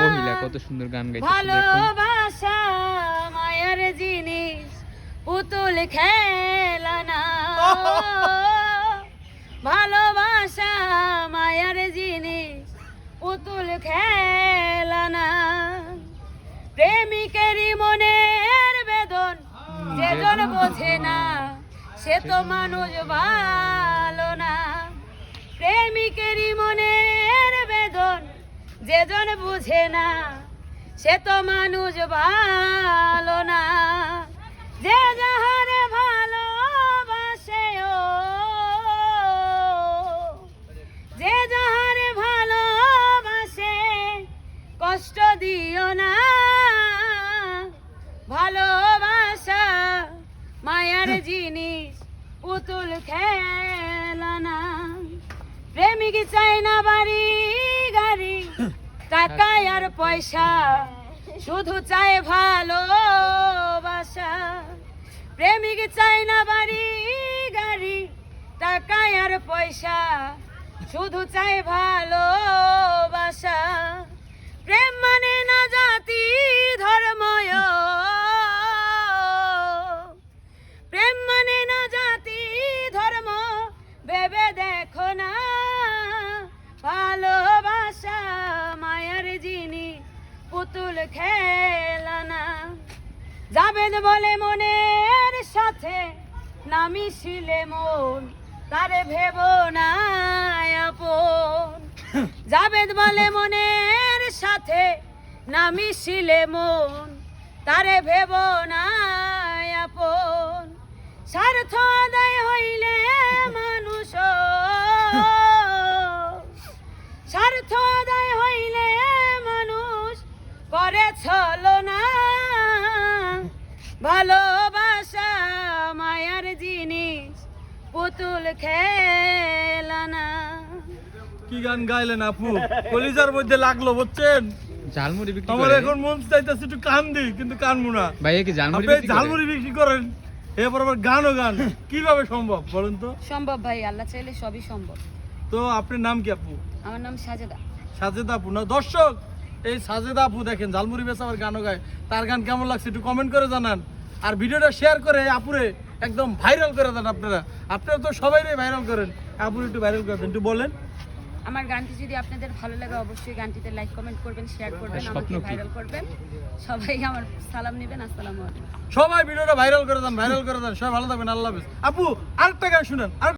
মহিলা কত সুন্দর গান গাইতেছে দেখুন। ভালোবাসা মায়ার জিনিস পুতুল খেলা না ভালোবাসা মায়ার জিনিস পুতুল খেলা না প্রেমিকেরই মনের বেদন যেজন বোঝে না সে তো মানুষ ভালো না প্রেমিকেরই মনের বেদন যেজন বুঝে না সে তো মানুষ ভালো না যে যাহারে ভালোবাসে ও যে যাহারে ভালোবাসে কষ্ট দিও না ভালোবাসা মায়ার জিনিস পুতুল খেলা না প্রেমিক চাই না বাড়ি গাড়ি টাকা আর পয়সা শুধু চায় ভালোবাসা প্রেমিক চাই না বাড়ি গাড়ি টাকা আর পয়সা শুধু চায় ভালোবাসা প্রেম মানে না জাতি ধর্ম প্রেম মানে না জাতি ধর্ম ভেবে দেখো না ভালোবাসা মায়ার জিনিস পুতুল খেলা না জাবেদ বলে মনের সাথে না মিশিলে মন তারে ভেব না আপন জাবেদ বলে মনের সাথে না মিশিলে মন তারে ভেব না আপন স্বার্থ আদায় হইলে মানুষ স্বার্থ আদায় হইলে মানুষ করে ছলনা ভালোবাসা মায়ার জিনিস পুতুল খেলা না। কি গান গাইলেন আপু, কলিজার মধ্যে লাগলো বুঝছেন। ঝালমুড়ি বিক্রি আমার করেন? এখন মন চাইতেছে একটু কান দিই কিন্তু কানবো না। ভাই কি ঝালমুড়ি আপনি বিক্রি করেন? ঝালমুড়ি বিক্রি করেন এরপর আবার গানও গান, কিভাবে সম্ভব বলেন তো? সম্ভব ভাই, আল্লাহ চাইলে সবই সম্ভব। তো আপনার নাম কি আপু? আমার নাম সাজেদা। সাজেদা আপু না? দর্শক এই সাজেদা আপু দেখেন ঝালমুড়ি বেচা আবার গানও গায়। তার গান কেমন লাগছে একটু কমেন্ট করে জানান, আর ভিডিওটা শেয়ার করে আপুরে একদম ভাইরাল করে দেন। আপনারা তো সবাই ভাইরাল করেন, আপুরে একটু ভাইরাল করে দেন, একটু বলেন। আমার গানটি যদি আপনাদের ভালো লাগে অবশ্যই গানটিতে লাইক কমেন্ট করবেন, শেয়ার করবেন, স্বপ্ন আমাকে কি? ভাইরাল করবেন। সবাই আমার সালাম নেবেন। আসসালামু আলাইকুম। সবাই ভিডিওটা ভাইরাল করে দেন, ভাইরাল করে দেন। সবাই ভালো থাকবেন, আল্লাহ হাফেজ। আপু আরেকটা গান শুনেন।